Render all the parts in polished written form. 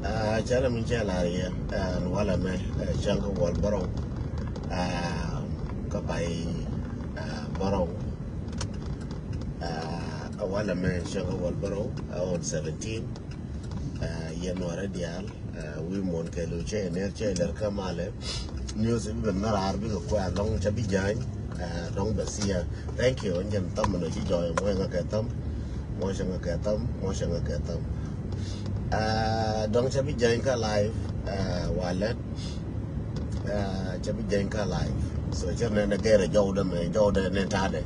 Chala Michela here, and while I'm Shanka Walboro, Kapai Boro, while I'm Shanka Walboro, on 17, Yanwara Dial, Wimon Keluche, and Erche, Kamale, news even not Arabic, quite long Chabijan, long Basia. Thank you, and Jan Thumb and Joy, Wanga Katam, Moshanga Katam, Moshanga Katam. Don't Chabi Janka live, wallet, Chabi Janka live. So, Chana get a Jordan and Tade,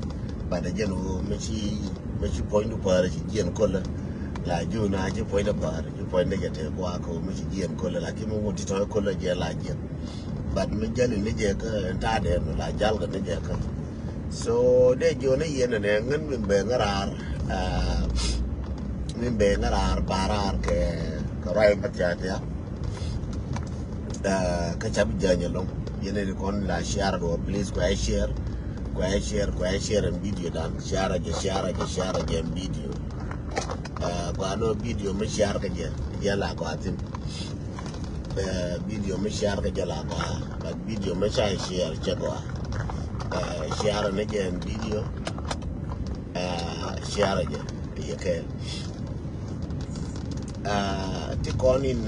but the general Michi point to Paris, Gian Color, like you now, you point apart, you point negative, Wako, Michi Gian Color, like him want to talk color, like you. But Mijan in the Jacka and Tade, like Jalga in the Jacka. So, they join a yen and Angan with Bangarar. Nimbengar barar ke karai batya kachab janjelong yene kon la share do please go share and video dan share and video no video me share ke la ko atin video me share ke la ko but video me share che ko share ne gen video share je ke tikon in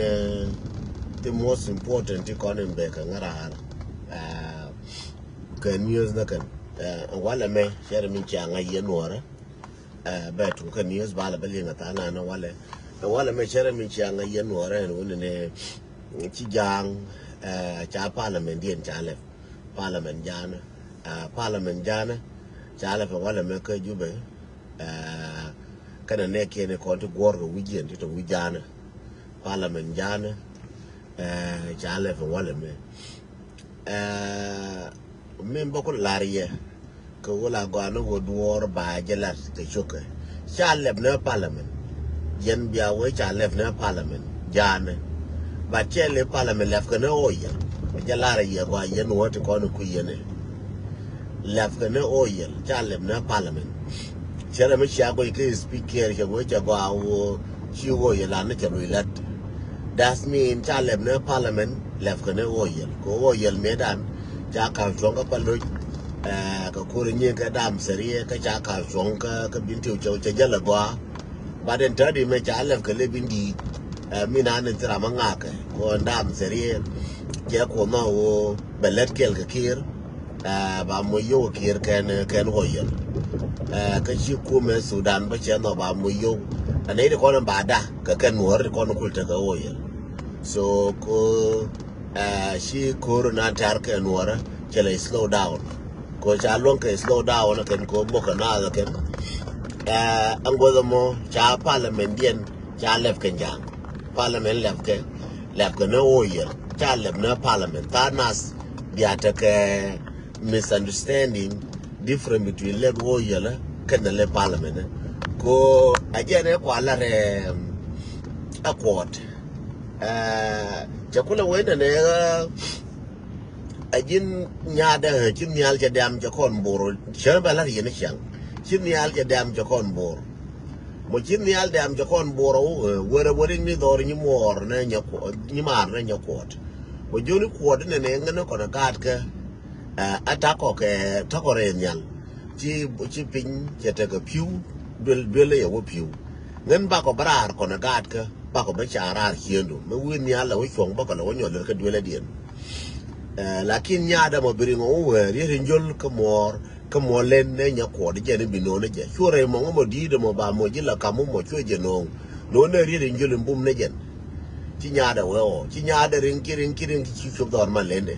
the most important tikon in beka ngara kan news na kan wala me share min changa yenora betu kan news bala bali ngata na wala me share min changa yenora en wonne ci jang cha parliament dien cha le parliament jana cha le wala me ka jube kana ne kene ko to gorgo wijen to wijana parliament jana jale fa wala me men boko lariye ko wala gano go duor ba jelat te choke jale ne parliament yen biya we jale ne parliament jana ba chele parliament lef kana oya jalare ye go yen wote ko no kuyene lef kana oya jale ne parliament Chere me shago ike speaker ke go jago awo chiwo yela ne chero ilat das mean chalem ne parliament lef kene oyel ko oyel medan ja ka chonga palo ka kore nye ka dam serie ka ja ka chonga ka binti ucho jela gwa baden tadi me chalem ke le bindi mina ne tra mangaka ko dam serie ke ko no wo belet kel ke kir ba mo yo kir ken oyel ka chi kume Sudan ba che no ba mu yo ane de kono bada ka kan Nuer kono kulta ka oyel so ko shi corona tar ka Nuer chele slow down ko cha lon ka slow down kan ko boka na kan angodo mo cha parliamentarian cha lef kan jang parliament lef ka no oyel cha lef na parliament ta nas biata ka misunderstanding different between leg oyel can the parliament ko ajene ko ala re accord chakula wenda ne ajin nyada chin nyal cha dam cha kon boro chere bala yene chang chin nyal cha dam cha kon boro mo chin nyal dam cha kon boro wore ni dor ni mor ne nyako ni mar ne nyakot mo joni kwod ne ngene ko na kat ke atako ke takore nyal chi pin chete ka piu dwele ya wo piu ngen ba ko brar ko na gat ka ba ko ba chara hiendo me win ya la wo chong ba ko la wonyo le ka dwele dien lakin nya da mo biringo we ri njol ka mo len ne nya ko de ne bino ne je sure mo di de mo ba mo ji la ka mo chwe je no ne ri njol mbum ne jen chi nya da we chi nya da rin kirin chi chub dor ma lende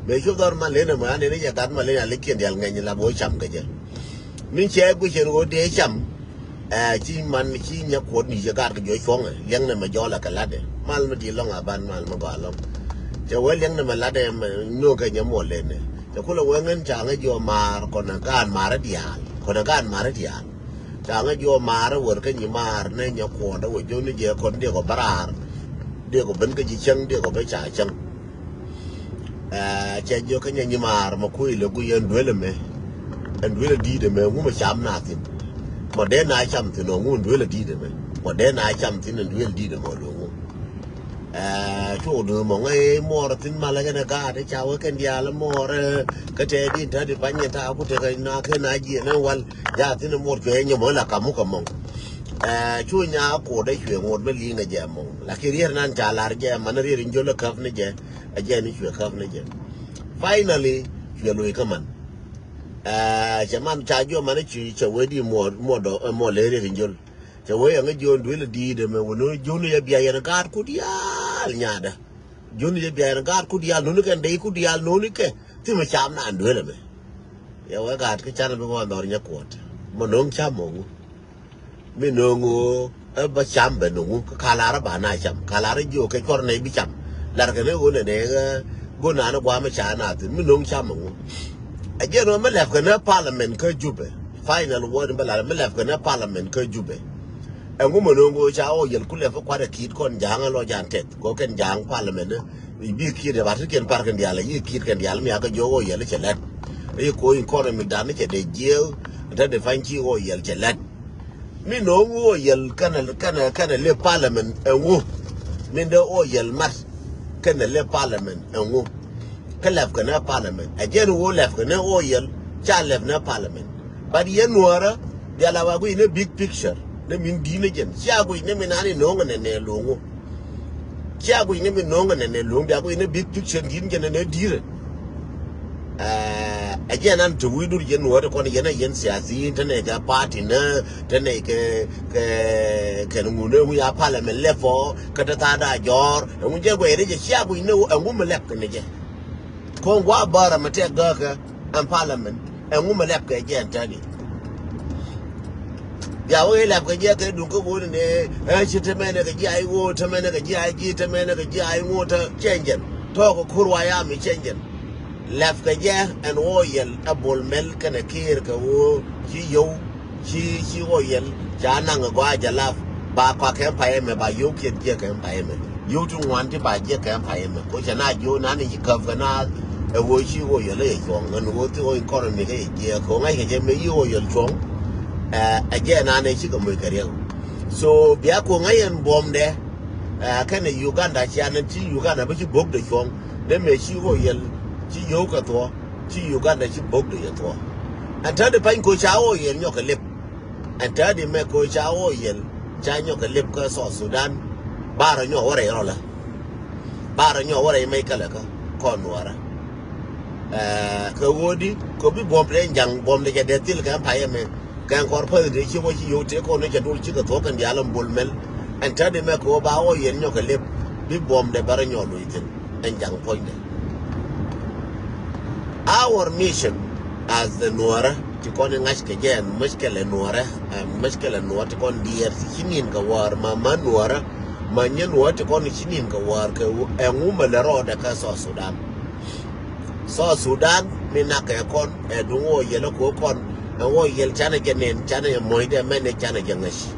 be chub dor ma lende ma ne ya gat ma le ya le kien yal ngani la bo cham ga je min che gu chen go de cham chi man chi nya ko ni je gar jo chong yang ne ma jo la ka la de mal ma di long aban mal ma ba long je we yang ne ma la de no ka nya mo le ne je ko lo wen cha nga jo mar ko na gan mar dial cha nga jo mar wor ka ni mar ne nya ko da wo jo ni je ko de ko barar de ko ben ka ji chang de ko ba cha chang che jo ka nya ni mar ma ku ile gu yen dwele me and dwele di de me ngu ma cham na tin mo de na cham tin no ngu dwele di de me mo de na cham tin and dwele di de mo lo ngu Chu do mong more thin Malagan guard, a chow can yell more, Catadi, Taddy Panyata, put a knock and idea, and well, Yatin more to any more like a muckamong. Chewing out code, you won't believe a jamon. Like here, Nanjala jam, Manari in Jola Covenant, again, if you are covenant. Finally, you will come on. Chaman Chajo Manichi, Chawedi more lady in Jol. The way I'm a John will deed, and when no junior be a guard could yal yada. Junior be a guard could yal, no can they could yal no nicke. Timacham and Willame. Yawa got Kichana on your court. Monong Chamo. Minongo, a bachamba no, Kalara Banacham, Kalara Joke, Corne Bicham. Largane one day, go Nana Guamachana, Minong Chamo. Again, on Melefkana Parliament, Kajube. Final word in Melefkana Parliament, Kajube. A woman who shall you'll could have quite a kid con Jang or Jantet, go can Jang Parliament. You be kid about it can park in the alley, you kid can yell me a go yell at you go in corner me damage at the jail, then they find you or yell at me no more yell can live Parliament and woo. Minder or yell must can live Parliament and woo. Can left can Parliament. A general left can oil, child left no Parliament. But the Nuer, they allow in a big picture. They mean diligence. Chiago in them in any long and a long. Chiago in them in long and a long. They are in a big picture, didn't and a deal. Again, unto we do you know what on the Yensia, the internet party, then can we are Parliament left for Catatada, Jor, and we just wait. Chiago, know a woman left in again. Con wa bar a mate gurka and Parliament, and woman left again, Teddy. Yahweh left a jacket, do go in there, and she to man a GI water, man a GI, to man a GI water, changing. Talk of Kurwayami changing. Left a jar and oil, a bull milk and a kirka, she oil, Janang a guaja laugh, Baka Empire by you kid Jack Empire. You don't want to buy Jack Empire, which are not you, none of you cover now, a wish you oil, and what to economy, Jack, I can make you oil strong. Again, I need to make a so, Biako and bomb there. Can a Uganda channel to Uganda, but you book the song, then make you oil, Yoka to Uganda, she book the tour. And tell the pine coach oil, yoke a lip. And tell the make coach oil, China lip curse or Sudan, bar on your worry roller. Bar on your worry make a lecker, corn Kawodi, could be bomb playing young bomb the Till Empire. Can corporate the Chivo you take on a chicken talk and the Alan Bullmel and tell them make over our yen yoke a lip, be bomb the Baron Luitin and young point. Our mission as the Nuer to con an ask again, Muskel and Nuer, and Muskel and Nuer to con dear Chinin Gawar, Mamma Nuer, Manyan Nuer to con Chinin Gawar, and woman the road the Casa Sudan. So Sudan, Minaka con, and Duo Yellow con. And wo yel chana janen chana moide mene chana jangash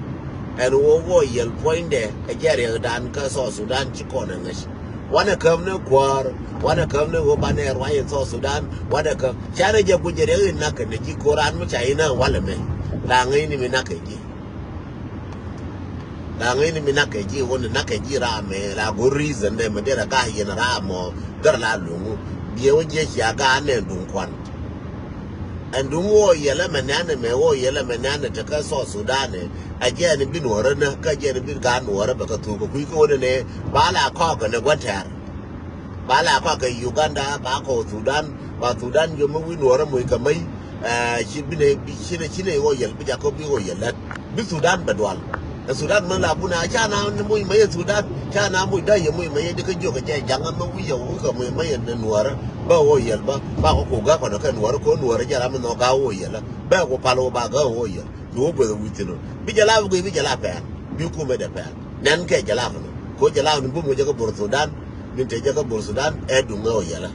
and wo yel point there a jerry dan ka so Sudan chikona ngash wana kamne kwar wana kamne go bane rwaye so Sudan wana ka chana je kujere naka ne ji Quran mu China wala me la ngai ni minaka ji wona naka ji ra me la go reason de me dera ka yin ra mo gar la lungu biye woje ya ga ne dun kwan. And do more yellow manana me or yellow manana to Casso Sudan. Again, been warren, Kajan been gone water, but to quick order, Bala cock and a water. Bala cock, Uganda, Bako, Sudan, but Sudan, you move in water, we can make. She'd been a chine oil, but Jacobi oil, be Sudan, but one. The Sudan Malabuna, Chana, and we may Sudan, Chana, we die, we may take a joke, young and we are, we may and water. Bao yelba, Bao Gapa can work on Warajaman or Gao yella, Bao Palo Baga oil, no brother with you. Bijala give Jalapan, Buku made a pan, Nanka Jalafano, Kojalan, Bumujago Sudan, Vintajago Sudan, Edungo yella.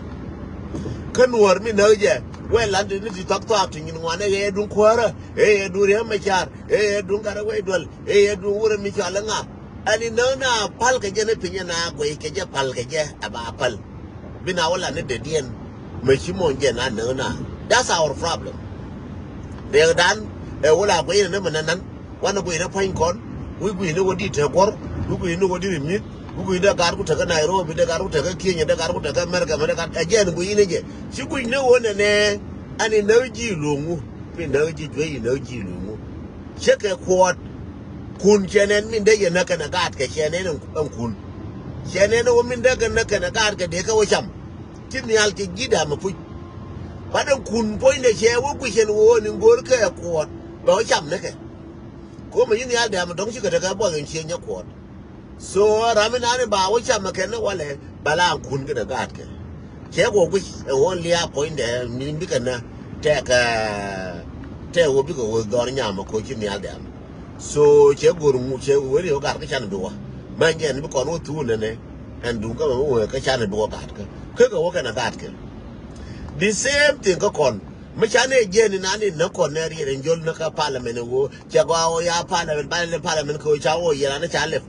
Can work me no yet. Well, London is talk to acting in one a dun quarter, a durian machar, a dungar away dwell, a dura Michalanga. And in Nona, Palka Jenapina, Quake Palka, about Pal. Binawala ne the dien Machimon Jena Nona. That's our problem. They're done, they will have way in them and one of a pine corn, we know what did work, we know what did meet, we the Garu take a Nairobi, the Garu take a Kenya, the Garu take America, again, we in again. She could know one and in no G room, we know G, no G room. Check a quart, Kun Shannon, mean they are not gonna guard, Shannon and Kun. Shannon woman, they're gonna guard, they go with them. Timmy Alki Gidam, but a Kun point the chair, we can warn and go to a quart, but some necker. Come in the Adam, don't you get a boy and change your quart. So Raminani ba which I'm a can wale Balam couldn't get a gatke. Chego which only a point there, mean bigana take a tell big with Dorinyama coaching the Adam. So Chego Muche will you got a chanadua. Mangan because no two and do go work a chanadua gatka. Cook a walk and a gatke. The same thing go on. Machane Jen in any no corner and Jolnaka Parliament and wo Jaguar ya Parliament coach our year and a chalif.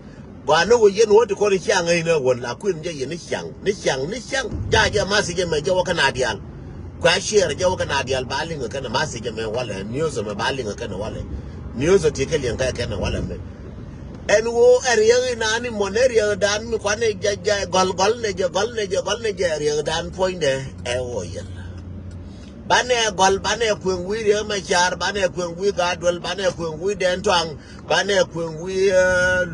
But no, we know what to call it young, I know one la Queen Jay and this young, Jaja Massage and Joe Canadian. Quashare Joe Canadian balling a kind of massage and wallet, news of a balling a kind of wallet, news of Tickle and kind of wallet. And wo area in any monaria than Quane Golnaja area than point there, a Bane gol bane kweng wi re ma char bane kweng wi gadwel bane kweng wi den twang bane kweng wi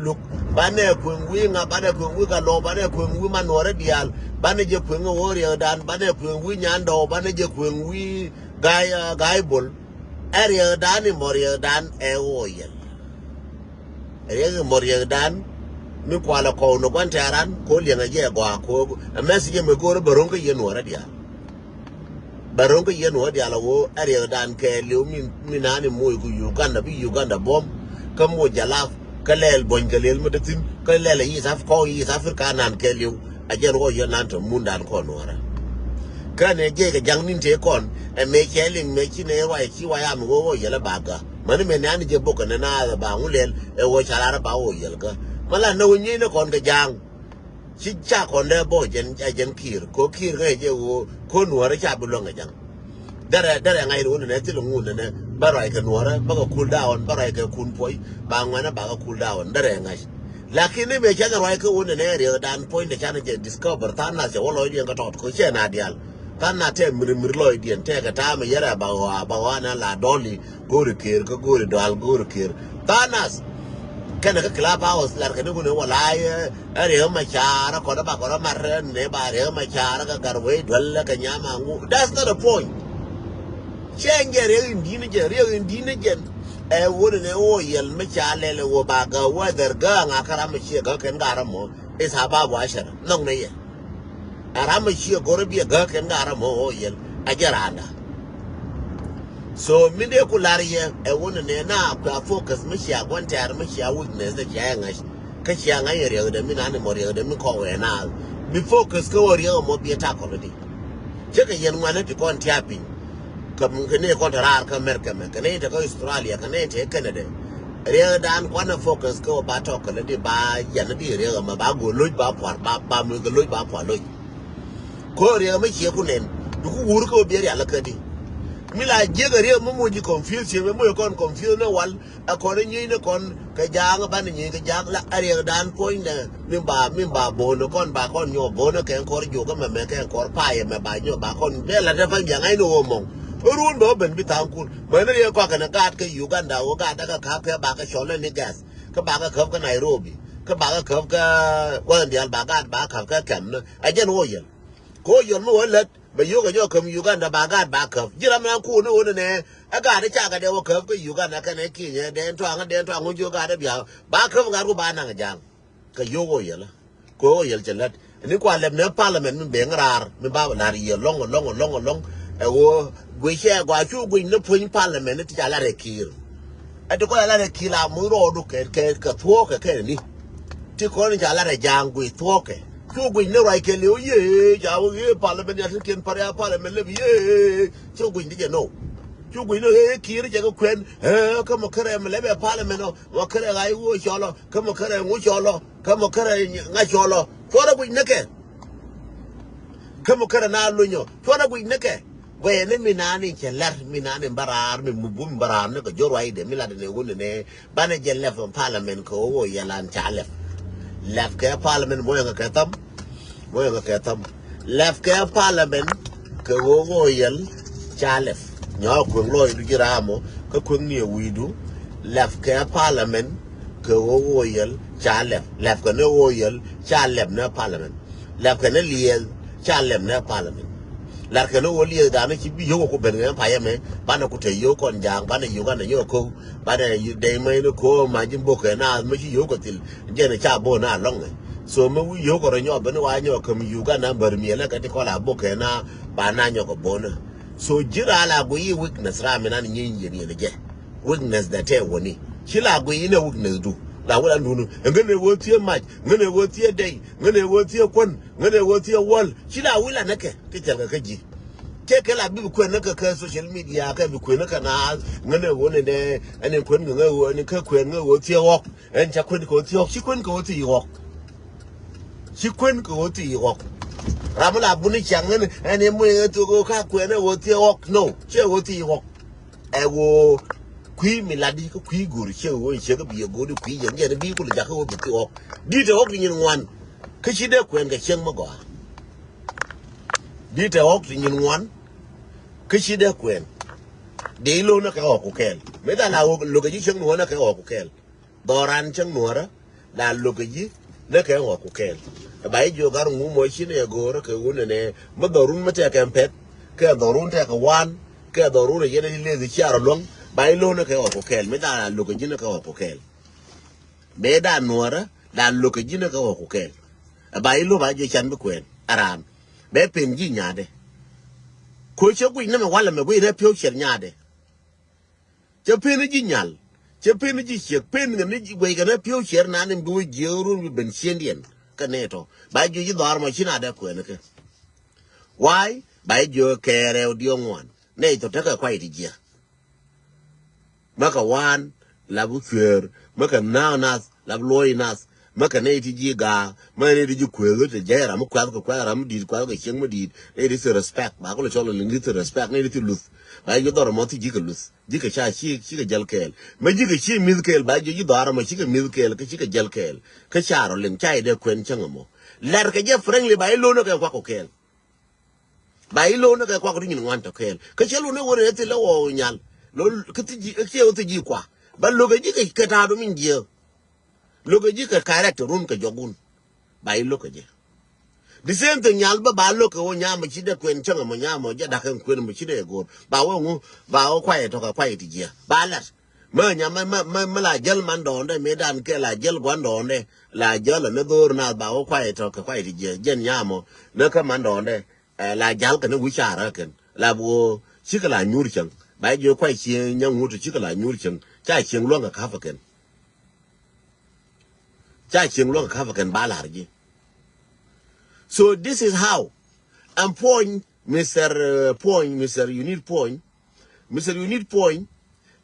look bane kweng wi nga bane kweng wi ga lo bane kweng wi manore dial bane je kweng wo re dan bane kweng wi nyando bane je kweng wi gai bol area dan ni moria dan e wo yen area moria dan mi kwala ko no kwantaran ko lenga je gwa ko message me go baronga yen wora dial Baronga yen what the alawo area dan ke liu minani mo Uganda bomb kamo jalaf kalel bongalel mudatin kalel is Africa nan ke liu ajen wo yonan to mundan konora kane je ke jangnin te kon e me cheling me chine wa chi wa am wo yela baga mani me nani je boka na ba ngulel e wo chalara ba wo yelga mala no nyi ne kon ke jang Chicha konde bo jen kir ko kir ga je wo ko nuara cha bulonga jang dare ngai ru ne ti lungu ne barai ka nuara ba ko cool down barai ka kun poi ba ngana ba ka cool down dare ngai lakini me cha rai ka wona ne re dan point de cha ne discover ta na se wo lo dien ka tot ko che na dial ta na te mir lo dien te ka ta me yara ba wa na la doli go ri kir ko go ri dal go ri kir ta nas kana ka club house lar ka nugo ne wala are ma chara ko da ba ko ma re ne ba re ma chara ka garwe dwalla ka nyama ngu that's not the point change re indine gen e wona ne o yel ma chale le wo ba ga weather ga nga kara ma chi ga ken gara mo is haba wa shara non ne ye ara ma chi go re bi ga ken gara mo o yel ajaranda so minde kulariye e wona ne na ka focus mishi agwanta yar mishi a weakness da jayanga ka changa yere da mina ne mori da mi ko we na bi focus ko wori mo bi ta ko di cheka yen ngwana ti kon tiapi kam ne ko tarar ka America me kane ta ko Australia kane ta Canada re dan kwana focus ko ba to ko di ba yan di re ma ba go loj ba por ba mu go loj ba por loj ko re mi che ku nen du ku wur ko bi re ala ka di Mila jegari mo ji confuse me mo kon confuse no wal akore nyi ne kon ka jang ba ni ka jang la are dan point de min ba bo no kon ba kon nyo bo no ken kor ju ko me ken kor pa ye me ba nyo ba kon be la de fa yang ai no mo run do ben bitang kun ba ne ye ko ka na gat ka Uganda wo ga da ka ka ba ka shole ni gas ka ba ka ka Nairobi ka ba ka wan dial ba ga ba ka kam no ajen wo ye ko yo mo let ba yoga yo kam Uganda ba ga ba ka jira ma ku no ne aga da cha ga de wo ka Uganda ka ne ki ne den twang jo ga da bia ba ka ga ru ba na jang ka yogo yela ko yel chelat ni kwa le ne parliament min be ngrar min ba na ri long e wo gwe she gwa chu gwe ne pun parliament ti ala re kir e to ko ala re kila mu ro du ke ka thuo ke ni ti ko ni ala re jang gwe thuo ke chu gwe ne rai ke le ye ja wo ye parliament ya ken pare parliament le ye chu gwe ni je no chu gwe ne kir je ko kwen ka mo kare me le be parliament no mo kare ga wo cholo ka mo kare ngu cholo ka mo kare nga cholo fora gwe ne ke ka mo kare na lunyo fora gwe ne ke we ne minani chelar minani barar mi mubum barar ne ko joro ayde milade ne wonne ne bana jelle from parliament ko wo yalan chalef left care parliament moya katam left care parliament ke wo yel chalef nyo kun loy du jiramo ka kun ni widu left care parliament ke wo yel chalef left ka ne wo yel chalef na parliament left ka ne liel chalef na parliament la ke no liel da ne ki bi yo ko ben ne pa yeme bana ku te yo kon jang bana Uganda yo ko bana de mai no ko ma jimbo ke na ma ki yo ko til je ne cha bo na long so ma wi yo ko nyo ben wa nyo ko Uganda bar mi la ka ti ko la bo ke na ba na nyo ko bona so jira la go yi weakness ra me na ni yin ni je weakness that e woni kila go yi na weakness do la wala ndunu ngene wo tie match ngene wo tie day ngene wo tie kon ngene wo tie wall kila wala nake ti telga kaji ke la bi ko naka ka social media ka bi ko naka na ngene wo ne de ene kon ngene wo ne ka ko ngene wo tie wok en cha kon ko tie wok shi kon ko tie wok shi kon ko tie wok ramala buni changene ene mo to ko ka ko ne wo tie wok no che wo tie wok e wo kui miladi ko kui guru che wo che ko bi go du kui yen yen bi ko ja ko bi ko di te ok ni ngwan ka chi de kwen ga chen mo go di te ok ni ngwan ka chi de kwen de lo na ka ok kel me da la lo ga ji chen no na ka ok kel doran chen no ra la lo ga ji na ka ok kel ba jo gar ngu mo chi ne go ra ka wo ne mo dorun ma te ka pet ka dorun te ka wan ka dorun ye ne le zi char long bai lo na ka ko kel me da lo ka jina ka ko kel be da nuora da lo ka jina ka ko kel bai lo ba je chan be kwen aram be pen ji nyade ko che ku na me wala me we re pyo cher nyade che pen ji nyal che pen ji che pen ne ji we ga na pyo cher na ne bu je ru ben sendien ka ne to ba ju ji dar ma china da kwen ke why bai jo kere odio ngwan ne to ta ka kwai ti je maka wan labu kwer maka nanas labu loinas maka ne ti jiga ma ne ti kwelo te jera mu kwa ko kwa ram di kwa ko cheng mu di ne ti respect ba ko cholo lingi ti respect ne ti lus ba yo dor mo ti jiga lus jiga cha chi ga jal kel ma jiga chi mil kel ba jo dor mo chi ga mil kel ka chi ga jal kel ka charo lim chai de kwen changamo lar ka je friendly ba ilo no ka kwa ko kel ba ilo no ka kwa ko ni ngwan to kel ka chelo ne wore ti lo nyal lo kiti ke o ti kwa ba lo ga ji ka ta do min je lo ga ji ka character room ka jogun ba i lo ka je the same thing nyal ba lo ka o nya ma chi de kwen changa mo nya mo ja da kan kwen mo chi de go ba wo ngu ba o kwa to ka kwa ti je ba la ma nya ma la jel man do nde me dan ke la jel gwan do nde la jel me dur na ba o kwa to ka kwa ti je jen nya mo na ka man do nde la jal ka ne wi chara ken la bo chi ka la nyur chang ba jo kwai chi nyang ngu chi ka la nyur chen cha chen lo ga ka fa ken cha chen lo ga ka fa ken ba la ji so this is how and point Mr. You need point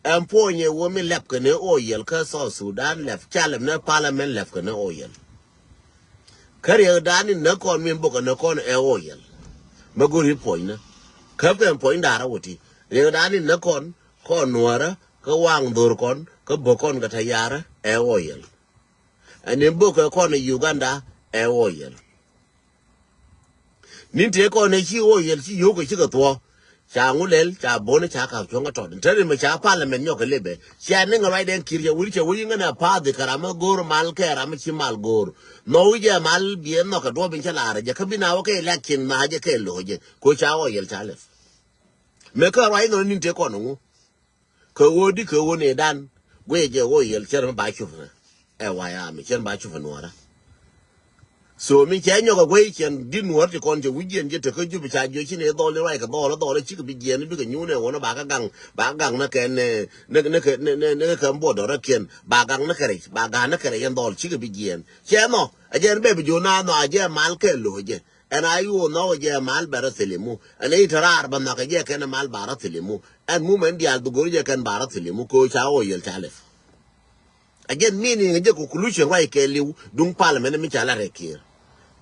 and point ye wo me lep ka ne oil ka so Sudan lep chalem na parliament lep ka ne oil kare dani na kon me boka na kon e oil maguri point na ka point dara woti re dani na kon nuara ka wang dur kon ka bokon ga tayara e oil and in boka kon Uganda e oil ninte kon ne chi oil chi yo ko chi ka to cha ngulel cha bone cha ka chonga to ntare me cha parliament nyoka lebe cha ne ngai den kirje wuri che wuri ngana pa de karama gor mal ke ram chi mal gor no wije mal bien no ka do bin chala re ka bina o ke lakin ma je ke loje ko cha oil cha le me ka rai no ninte kon ngu ko wodi ko woni dan we je oil cher ba chu e wa ya mi cher ba chu no ra so mi che nyoka we chen din wor ti kon je wije je te ko ju cha jo chi ne do le rai ka do le chi ko bi je ne bi ka nyu ne wona ba gang na ken ne ka mbo do ra ken ba gang na kare ba ga na kare yan do chi ko bi je che no a je be bi jo na no a je mal ke lo je and ayu no je mal bara selimu and it rar ba na ka je ken mal bara selimu and moment dia do go je ken bara selimu ko cha o yel cha le again meaning je conclusion right ke liu dung parliament mi cha la rekir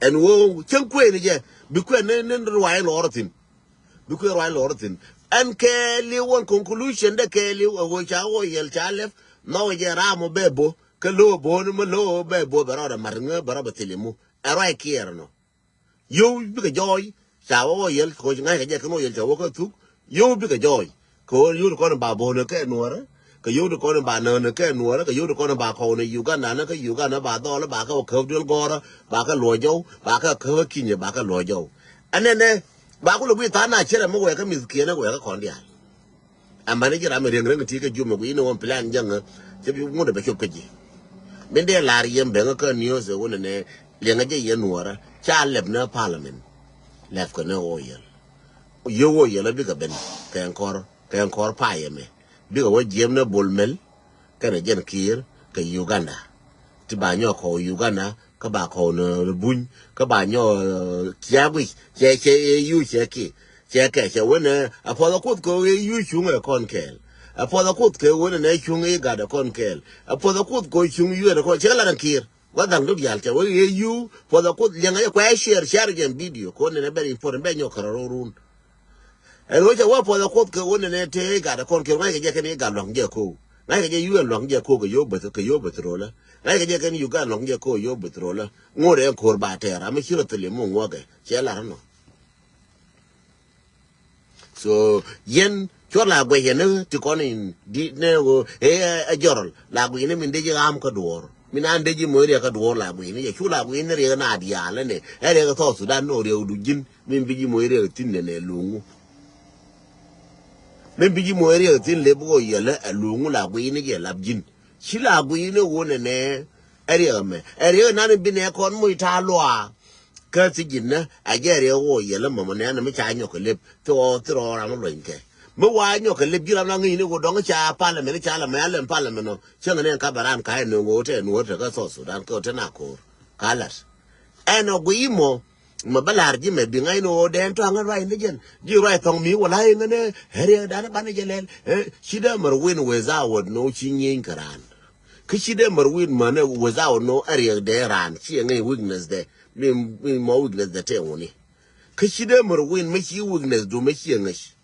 and wo chen kwe ni je bi kwe ne rwai lorotin bi kwe rwai lorotin and ke liu one conclusion de ke liu wo cha wo yel cha lef no je ramo bebo Kalo bon malo be bo bara marnga bara batilimu. Arai kier no. You big a joy. Shawo yel ko ngai ka no yel chawo ko tu. You big a joy. Ko you ko ba bo no ke nuora. Ka you ko ba no no ke nuora. Ka you ko ba ko ne Uganda na ka Uganda ba do la ba ka ko dul gora ba ka lojo ba ka ko kinye ba ka lojo. Anene ba ku lo bi ta na chere mo we ka mizkie na we ka kon dia. Amane jira me reng ti ka jumo ku ino on plan janga. Je bi mo de be chop ka ji. Bende lar yem benga ka news wona ne lenga je ye nuora. Cha leb na parliament. Left ko ne oil. Yo oil bi ka ben ken kor pa yeme. Bi ka wo jem na bolmel kana jen kir ka Uganda. Ti ba nyo ko Uganda ka ba ko no buny ka ba nyo kiawi che yu che ki che ke che wona apoda kut ko yu chunga konkel. Apoda kut ke wona ne chunga ga da konkel. Apoda kut ko chung yu da ko che la kir. Wadang do yal che wo yu poda kut lenga kwa share gen video ko ne very important be nyo kararun. And which I want for the court go on and take at a conquer like a jack and a long jacko. Like a you and long jacko, yo, but a yo betroller. Like a jack and you got long jacko, yo betroller. More than core batter. I'm a sure to the moon walker. Shall so, yen, chola way to con in deep never a jorl, like we name in the arm cador. Minan deji moria cador like we need a chula win the Nadia, and I thought so that no real do gin, mean bigi moria tin and a lungu. Maybe you more thin labor yellow a lungu la win a yellow gin. She la win a one and a area me. Area none been a con muitaloa. Curtsy gin, a jerry or yellow mamma and a china lip to all throw around a rinke. But why no can live you along in go down a cha parliament, chalamel and parliament, changan and cabaran kind no water and water got also than cotanacor. Colors. And a guimo. Mabalar Jimmy being I know then to hang right again. You write on me while I in a area than a banajal, she never win without no chinging karan. Could she never win money without no area there and she ain't weakness there, mean more weakness the tail. Could she never win make you weakness do make you English?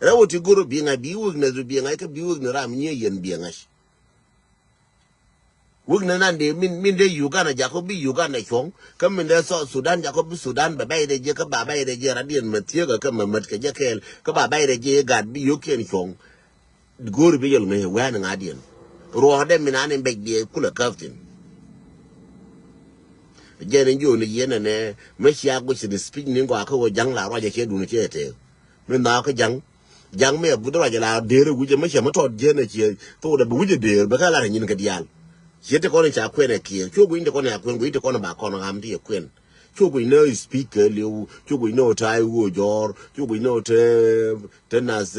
I want to go to being a be weakness to being like a be weakness I'm near and being English. Wugnande min de Uganda Jacobi Uganda chong come in there so Sudan Jacobi Sudan babai de Jacob babai de Jeradian Matiaga come Matka Jakel Kababai de Jay God be Yukian chong go to be young me wearing Adian Roa them in an beg the cooler captain Jen and you in the yen and Messiah which is speaking in Guaco Jangla Roger Kedun Chete when Naka Young me a Budra dear which a Meshamoto Janet told a Buja dear but I like in Gadial. Yet the corner are queen a key, two going to corner when we to corner back on I'm dear queen. Two we know speaker, you, two we know Tai Wood or two we know Tenas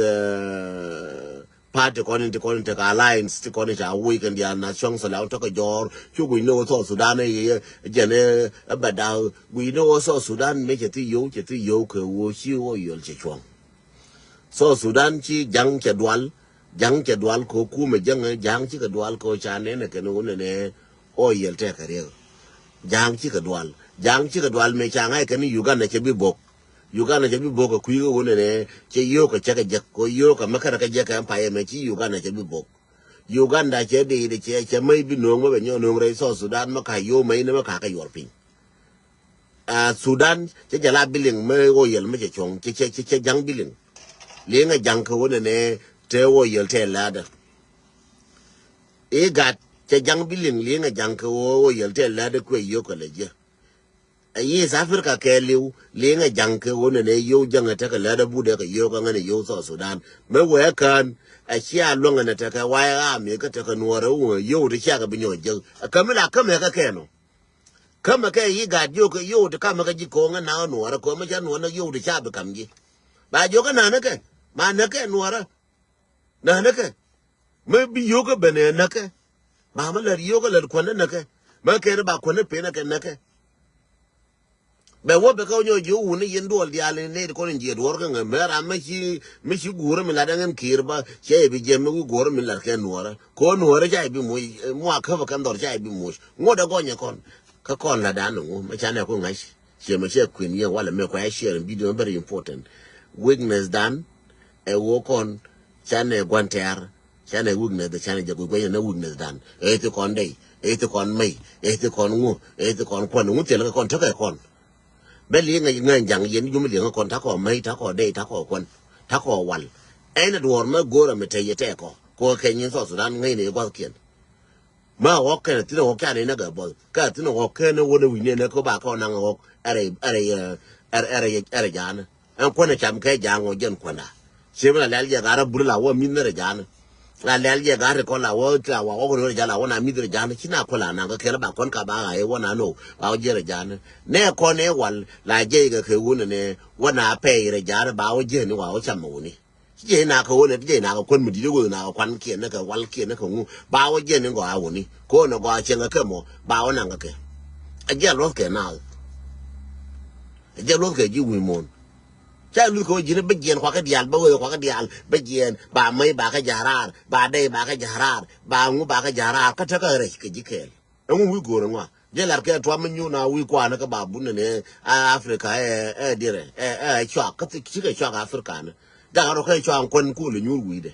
party according to alliance to corner a week and the nations allowed to a jar, two we know South Sudan, Jane, but we know also Sudan make it to yoke, was you or you'll check. So Sudan chi jang chadwal. Jang chadwal ko kume jang chi kadwal ko chane ne kenu ne oil te kare jang chi kadwal me changa kenu Uganda che bi bok ko kuyo ne che yo ka chaka jak ko yo ka makara ka jak am paye me chi Uganda che bi bok Uganda che de che mai bi no mo be nyo no re so Sudan ma ka yo mai ne ma ka yor pin Sudan che jala biling me oil me che chong che jang biling le nga jang ko ne te wo yel te lada e gat te jang biling li nga jang ko wo yel te lada ko yo ko leje yi Africa ke liu li nga jang ko ne yo jang ta ka lada bude ka yo ka ngane yo so Sudan me we kan a sia longa na ta ka wa ya me ka ta ka nuora wo yo de sia ka binyo je kamila kama ka keno kama ka yi gat yo ka yo de kama ka ji ko nga na nuora ko ma ja nuora yo de sia be kam ji ba jo ka na ke ma na ke nuora na nake maybe yoga bene nake mama la yoga la kwana nake ma ke ba kwana pe nake nake be wo be ko nyo ju uni yendo al dia le ne ko nje do ga mera ma chi gura mi la dangan kirba che bi je mi gura mi la ke nuora ko nuora ja bi mu aka ba kan dor ja bi mu ngoda gonye kon ka kon la dan ngo ma cha ne ko ngai che ma che queen ye wala me ko ya share video very important weakness dan e wo kon chane gwanter chane weakness the chane jago gwe na weakness dan e to kon day e to kon mai e to kon ngu e to kon kon ngu te la kon ta ka kon be li ngai jang yen yum li kon ta ko mai ta ko day ta ko kon ta ko wal e na dwor ma gora me te yete ko ke nyin so sudan ngai ne ko kien ma wo ke ti no ka ne na ga bo ka ti no ke ne wo de wi ne ko ba ko na ngo are jana an ko na cham ke jango jen ko na sibla lal ya gara burla wo min ne jana la lal ya gara ko la wo ko jana wo na mi de jana kina ko la na ga ke ba kon ka ba ga wo na no ba wo je jana ne ko ne wal la je ga ke wu ne wo na pe re jana ba wo je ni wa wo cham wo ni je na ko ne je na ko kon mu di go na kwan ke na ka wal ke na ka ngu ba wo je ni go a wo ni ko no go a chen ga ke mo ba wo na ga ke a je lo ke na a je lo ke ji wi mon cha lu ko ji ne be je kwa ka dial ba wo kwa ka dial be je ba mai ba ka jarar ba dai ba ka jarar ba ngu ba ka jarar ka ta ka re ke ji ke ngu wi go ngwa je lar ke to am nyu na wi kwa na ka ba bu ne Africa dire chwa ka ti ke chwa Africa ne da ro ka chwa kon ku le nyu wi de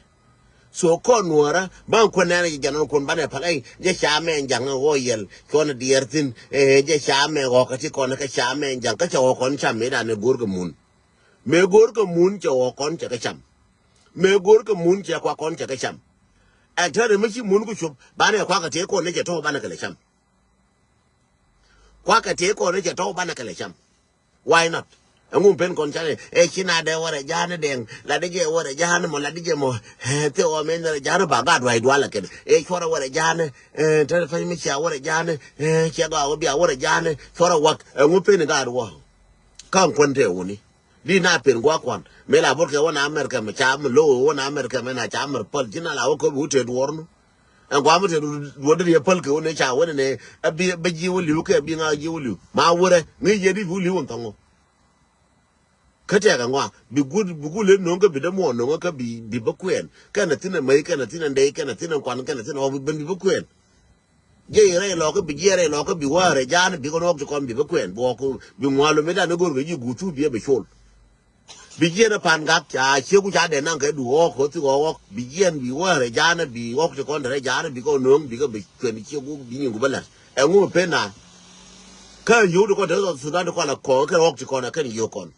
so ko nuora ban ko na ne janon kon bane palai je chame jang wo yel ko na diertin je chame go ka ti kon ka chame jang ka cho kon chame da ne gor ga mun me gor ga mun cho kon cha ka cham me gor ga mun cha kwa kon cha ka cham a tare mishi mun ku chup bane kwa ka te ko ne je to bane ka le cham kwa ka te ko ne je to bane ka le cham why not ngum pen kon chane china de wore jana den la de je wore jana mo la de je mo te o men de jana ba ga dwai dwala ken chora wore jana te fa mi cha wore jana che ga o bia wore jana chora wak ngum pen ga do kan kon te woni di na pen gwa kon me la bor ke wona America me cha mo lo wona America me na cha mer pol jina la o ko bu te dworno ngwa mo te do de pol ke wona cha wona ne be ji woli ke bi nga ji woli ma wore ngi je di woli won tango kete ga ngwa bi gule no nga bi de mo no nga bi bakwen kana tina mai kana tina ndai kana tina kwan kana tina o bi bakwen je re lo ko bi je re lo ko bi ware jan bi ko no ko bi bakwen bo ko bi mwalo me da no go ji gutu bi be chol bi je na pan gak cha che ku cha de nan ke du o ko ti o bi je bi ware jan bi o ko ko re jan bi ko no bi ko bi kwen che ku bi ni ku bala e ngu pe na ka yu ko de so da ko la ko ke o ko na ke yo kon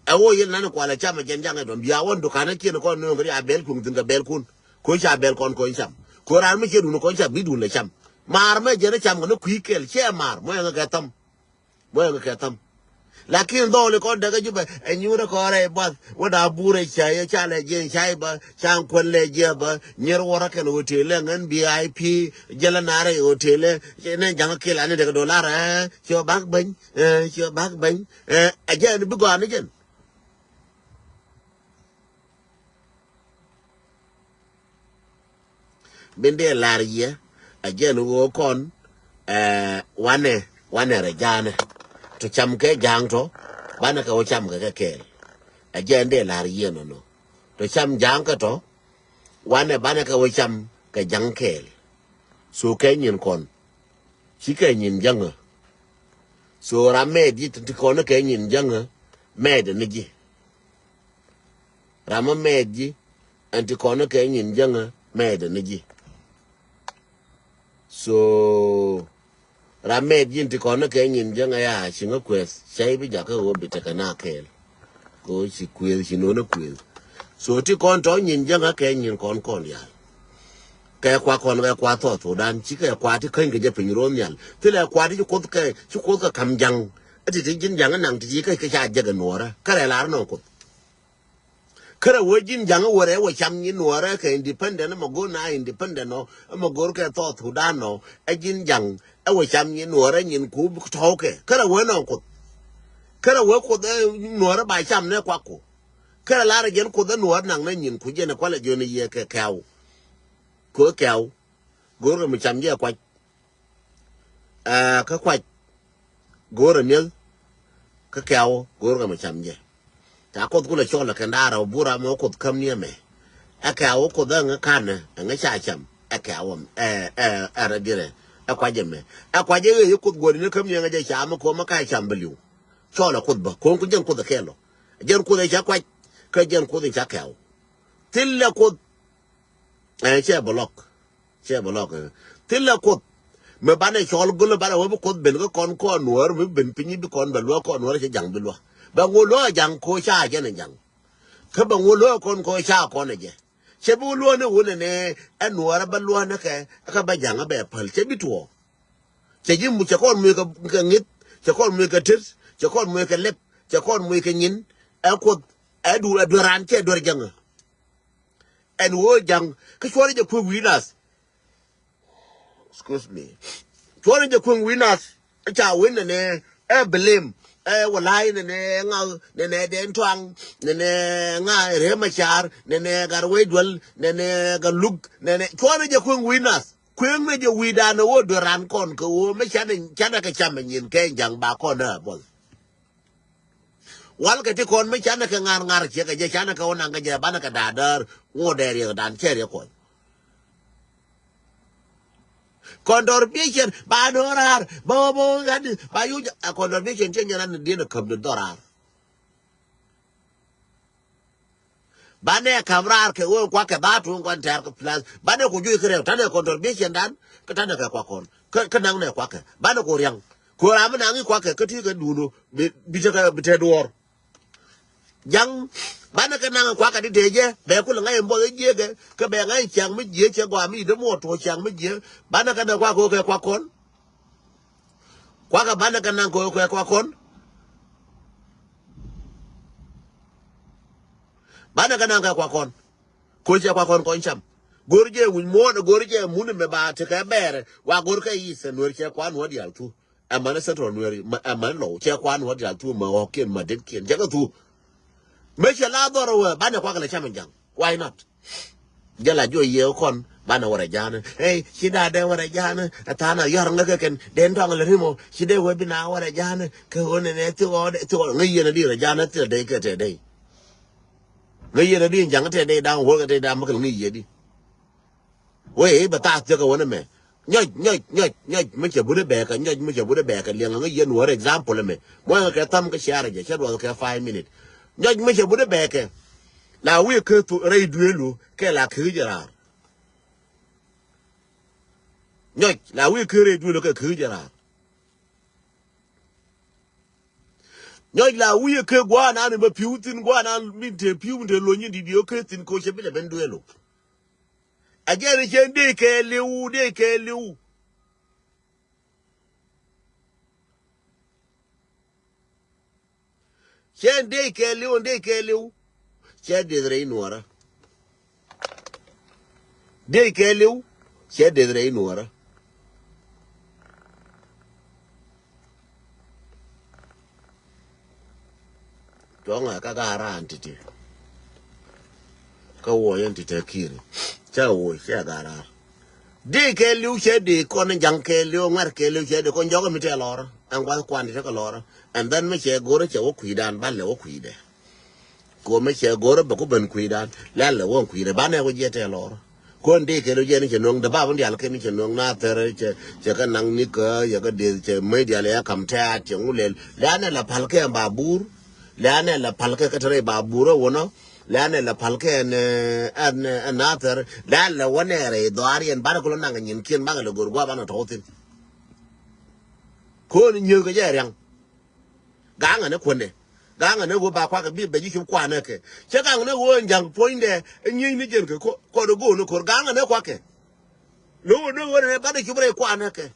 awo yen nan ko la chama jen janga don biya won do kana kien ko no ngari abel kun tinga bel kun ko cha bel kon ko cham ko ran me chedu ko cham bidu le cham mar me jere cham no kwikel che mar mo nga katam lakin do le ko daga juba enyura ko re ba wada bure cha ya cha le jen chai ba chan kon le je ba nyer wora ken hotel ngan VIP jela nare hotel ne janga kila ne daga dollar cho bak ban ajen bi go an jen bende larie ajen wo kon wane re jane to cham ke jang to bana ka wo cham ke kel ajen de larie no to cham jang ka to wane bana ka wo cham ke jang kel so ke nyin kon chi ke nyin jang so ra me di to ko no ke nyin jang me de ni ji rama me di anti ko no ke nyin jang me de ni ji so ramed yinti kono ke nyin janga ya chinga kwes chai bi jaka wo bitaka na kel ko chi kwel chi no kwel so ti kon to nyin janga ke nyin kon ya ke kwa kon ga kwa to dan chi ke kwa ti kan ge je pin ron yal ti le kwa ti ko ke chi ko ka kam jang ati ti jin janga nang ti ke cha je ga nora kare la no ko kara wajin janga wore wa cham ni nuara ka independent ma go na independent no ma go ka to dan no ajin jang e wa cham ni nuara nyin ku to ke kara we no ko kara we ko de nuara ba cham ne kwa ko kara la ra gen ko de nuara nang na nyin ku je ne kwa la je ne ye ke kaw ko kaw go ro mi cham je kwa ka kwa go ro ne ka kaw go ro mi cham je ta ko ku la chola kandara bura mo ko kam ni me aka wo ko da ngakana nga cha cham aka wo ara dire akwa jeme akwa je ye ko gori ne kam ni nga je cha mo ko maka cham beliu chola ko ba ko ku jen ko da kelo jen ko da cha kwa ka jen ko da cha kawo till la ko che block till la ko me bane chol gulo bana wo ko ben ko kon ko Nuer mi ben pinyi bi kon belwa ko Nuer che jang bilwa ba ngolo jang ko cha je ne jang ka ba ngolo kon ko cha ko ne je che bu lo ne wona ne Nuer ba lo ne ka ba jang ba pal che bitwo che jim mu che kon mu ka ngit che kon mu ka tir che kon mu ka lep che kon mu ka nyin ko du ran che do jang en wo jang ka chori je ku winas excuse me chori je ku winas cha win ne blame walai ne nga ne den twang ne nga re machar ne garwe dwal ne ga lug ne chori je ku winas kwen me je wida no wo do ran kon ko wo me chana ka cham nyin ke jang ba ko na bol wal ka ti kon me chana ka ngar che ka je chana ka wona ga je bana ka dadar wo der ye dan che ye ko kondor bichen ba dorar bo gad ba yu kondor bichen che nyana ne dina kam de dorar ba ne kamrar ke wo kwa ke ba tu kon ter ko plus ba ne ku ju kre ta ne kondor bichen dan ka ta ne ka kwa kon ka nang ne kwa ke ba ne ko riang ko ra ma nang kwa ke ti ka duno bi ta bi te dor jang bana ka nang kwa ka di deje be ku ngai mbo je ge ka be ngai chang mi je che gwa mi de mo to chang mi je bana ka na kwa ko ke kwa kon kwa ka bana ka nang ko ke kwa kon bana ka nang ka kwa kon ko che kwa kon kon cham gorje wun mo de gorje mun me ba te ka bere wa gor ka yi se Nuer che kwa no di altu amana se to Nuer amana lo che kwa no di altu ma o ken ma de ken je ka tu me che la doro bana kwa ka cham jang why not jala jo ye kon bana wara jana hey shida de wara jana atana yor nga ken den tong le rimo shide we bina wara jana ke wona ne to ngi na di ra jana te de ke te de ngi na di jang te de dang wo ke te da ma ngi ye di we ba ta te ko wona me nyoj me che bude be ka nyoj me che bude be ka le ngi ye no example me mo ka tam ka share je che do ka 5 minutes nyoj me che bude be ke la we ke to re duelo ke la ke jara nyoj la we ke re duelo ke jara nyoj la we ke gwa na ne ba piutin gwa na min te piu de lo nyi di dio ke tin ko che bi le ben duelo ajere che de ke liu che de ke liu che de re Nuora de ke liu che de re Nuora tonga ka gara antiti ka wo yen ti te kiri cha wo che gara de ke liu che de kon jang ke liu ngar ke liu che de kon jogo mi te lora an gwa kwandi te ko lora and then me che gore che wo kuidan balle wo kuide ko me che gore ba ko ben kuidan lalle wo kuide ba ne wo je te lora ko de ke liu je ni che nong da ba bon dial ke ni che nong na tere che ka nang ni ka ya ga de che me dial ya kam ta che ngulel la ne la palke babur la ne la palke ka tere baburo wono la ne la palke ne an nater la la wone re doarien ba ko nang nyin kien ba ga gor gwa ba na totin ko ni nyu ga jerang ga nga ne konde ga nga ne go ba kwa ga bi be ji kwa na ke che ga nga ne wo njang poinde nyi ni jer ko do go no ko ga nga ne kwa ke no wo ne ba de kibre kwa na ke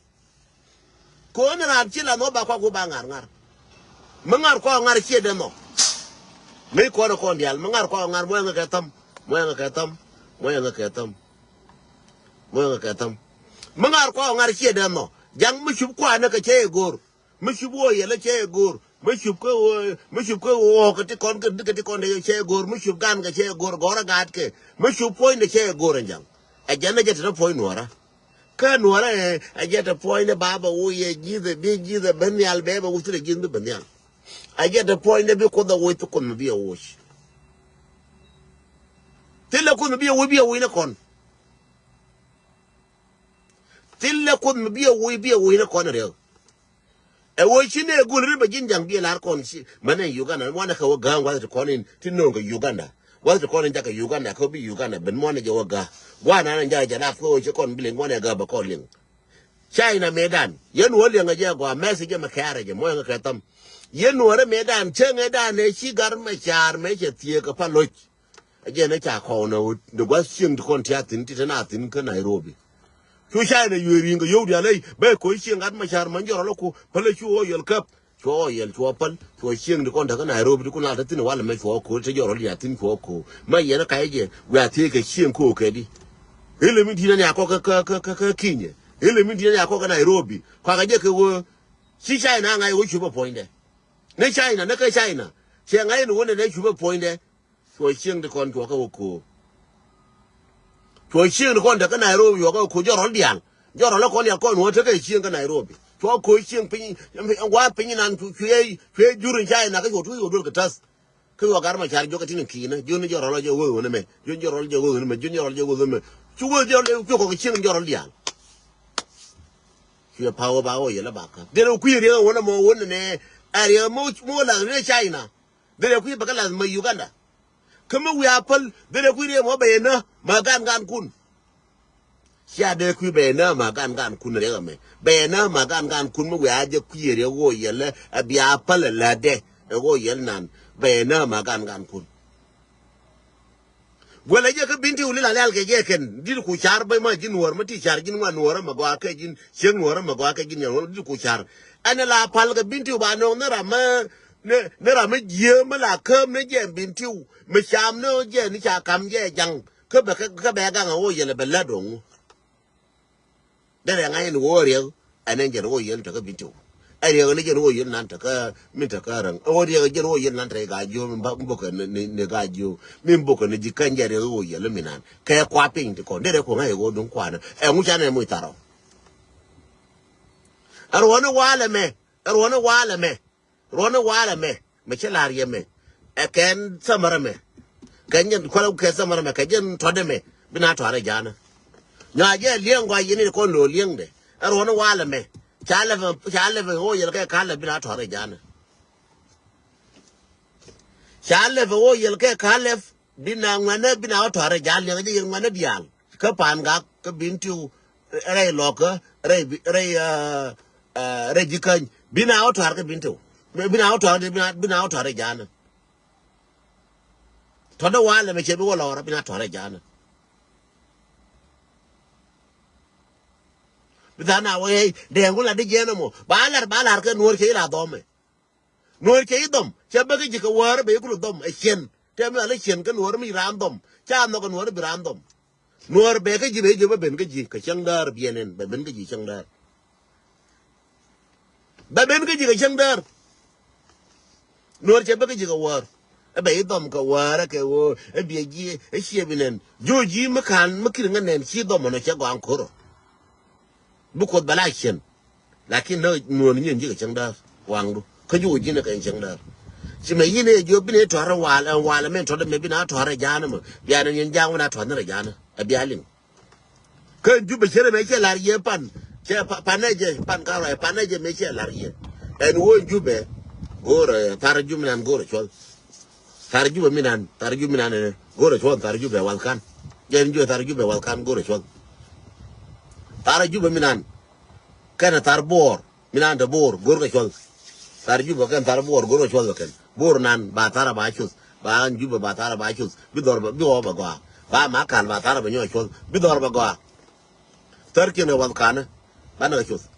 ko na ran chi la no ba kwa go ba ngar mangar ko ngar chi de no me ko ko ndial mangar ko ngar mo nga ke tam mangar ko ngar chi de no jang mi shup kwa na ke che gor mi shup wo ye le che gor mi shup ko wo ko ti kon de che gor mi shup gan ga che gor gora gat ke mi shup point de che gor jang a jana je to point Nuora ka Nuora a je to point baba wo ye gize ben yal be ba usre gize ben yal a je to point be ko da wo to kon bi wo tilla kun bi wo ina kon tilla kun bi wo ina kon re e wo shine gulri ba jinjang bi lar kon shi manan Uganda wanda ka ga ngwa to konin tinno ga Uganda What's the calling Jack Uganda, could be Uganda, but one of your ga. One and Jaja, and after you can't bring one a gaba calling. China Medan, Yen William a Jaguar, message him a carriage, and one at them. Yen were a Medan, Chang a dan, she got my char, make a tear upon loch. Again, a charcoal, the Western contact in Titanatin, Nairobi. To China, you ring a Yodia, Beco, at my charman, your local, Palachu oil cup. To oil to open, to a shing the contact in Nairobi, to not attend while I make for cool, to your only attend for cool. My Yana Kaije, we are taking a shing cook, Eddie. Elementiana Coca Kenya. Elementiana Coca Nairobi. Quagajaka were. She China, I wish you were pointed. Ne China, Naka China. Shanghai, one and you were pointed. To a shing the contact of cool. To a shing the contact in Nairobi, you go, you're on the young. You're a local con, what a shing in Nairobi. To a coaching pin, what opinion and to create during China, I go to you look at us. Ku garma char jo katin kina junior joro jo wo ne me junior jo wo ne me junior jo wo me chu wo jo le ko ko chin joro lian chu power ba o ye la ba ka de ku ri wo na mo wo ne area mo la ne China de ku ba ka la ma Uganda kuma we apple de ku ri mo be na ma gan kun sha de ku be na ma gan kun re ga me be na ma gan kun mo we a je ku ri wo ye le abi apple la de wo ye nan Bena magan kun. Well, I get a binti ulila alke yeken, did kuchar by my gin war, mati chargin one war, magwaka gin, shen war, magwaka gin, did kuchar. And a la palga binti bano, nerama yamala come again binti, misham no jen, nisha come ye young, kabagang o yellow belladong. Then I ain't warrior, and then get oil to a binti. I only get oil Nantaka, Mintakaran, or the get oil Nantaka, you book and negate you, Mimbook and the can get oil, Luminan, Kaya quapping to con, there I go don't quan, and which I am with Taro. I want a while me, I want a while me, run a while me, Michelaria me, I can summer me, can you call up summer me, can you tell me, Binato Arajana? Now, yeah, young why you need a condo, young day, I want a while me. Chalev, oh, you'll get Caleb in Atorajana. Chalev, oh, you'll get Caleb, been out to Arajan, young Manabian. Kapanga, been to Ray Locker, Ray Regican, been out to Arbinto. Been out to Arajana. Todo while, make a wall or been out to Arajana. Without our way, they will at the general. Balar can work here at Dome. Nor them. Chabaka war, be good them, a shin. Tell me a shin can work me random. Chan no can work random. Nor Becca Jive Bengaji, Kachangdar, Bienen, Bengaji Changdar. Bengaji Changdar. Nor Chabaka war. A bay them ka war, a war, a be a ye, a shivinen. Georgie McCann, McKinnon, and she them on a chago ancora. Bukot Balaction. Like in no Nunian Changdar, Wangu, Kaju Jina and Changdar. She may you've been to her while and while I meant to maybe not to her a janum, Bianan and Jawan at another Jana, a Bialing. Could you be sure make a laria pan? Panaja, Pankara, Panaja make a laria. And won't you be? Go Tarajuman and go to Chol. Tarajuminan, go to Chol, Tarajuba, Walkan. Jen you Tarajuba, Walkan, go to Chol. Tarajuba Minan. Can a tarbor, Minan the boar, Gorgachol. Tarjuba can tarbor, Gorgachol. Bornan, Batara Bachus, Ban Juba Batara Bachus, Bidor Biobagoa, Ba Makan Batara Banyol, Bidor Bagoa. Turkey no Walkana, Banachus.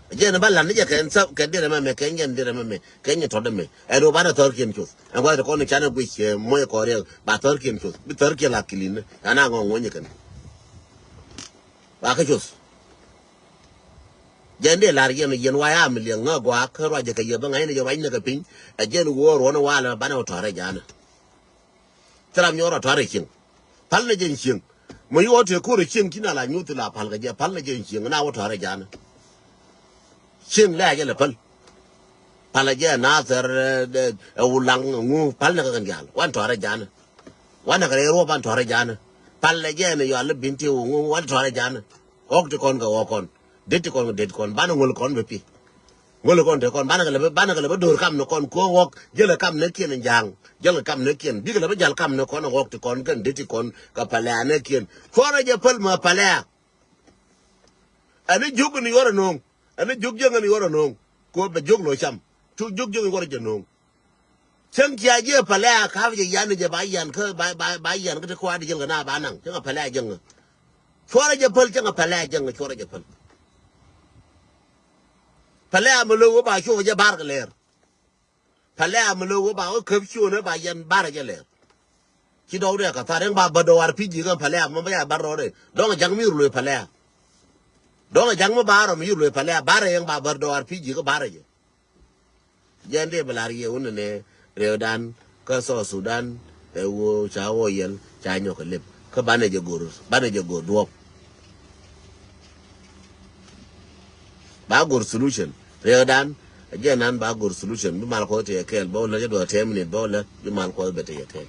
Again, a Balanija can sub Kenyan Kenyan, Kenya told me, and Obana Turkey shoes, and what the corner channel which Moya Korea, but Turkey shoes, with Turkey Lakilin, and I'm on one you can. Bakachus. Jende Larian, Yenwaya, million, no guac, Roger, Yabang, your Pin, a gen war on a while, a banner Torajana. Tram your Torichin. Palnajan. When you want to call a chin, Kina, I knew to la Palgaja, Palnajan, and our Torajana. Chin lag in a pal. Palaja, Nather, Ulang, Palnagan gal, one Torajana. One of a rope on Torajana. Palajan, you are living to one Torajana. Walk to conga walk on. Dead con, Bannon will con with ngol kon te kon bana gale dur kam no kon ko wok jele kam ne kien jang jele kam ne kien bigale jal kam ne kon wok ti kon kan diti kon ka pala ne kien fora je pal ma pala ani jug ni yoro non ani jug je ni yoro non ko be jug lo cham tu jug je ngor je non chen kia je pala ka je yan je ba yan ka ba yan ka ko adi jel na ba nan chen pala jeng fora je pal chen pala jeng fora je pal Palea mulu ba shu je bar galer. Palea mulu ba o kep shu ne ba yan bar galer. Ki do de ka tareng ba bado war piji kan palea mo ba bar ro de. Dong jang mi ru palea. Dong jang mo bar mi ru palea bar yang ba bado war piji ko bar je. Jende belar ye un ne Redan ka so Sudan e wo cha wo yel cha nyo ko lep. Ka bane je gorus bane je go duop. Bagor solution Redan again and bagor solution bi mal ko te kel bo la do 10 minutes bo la bi mal ko bete yete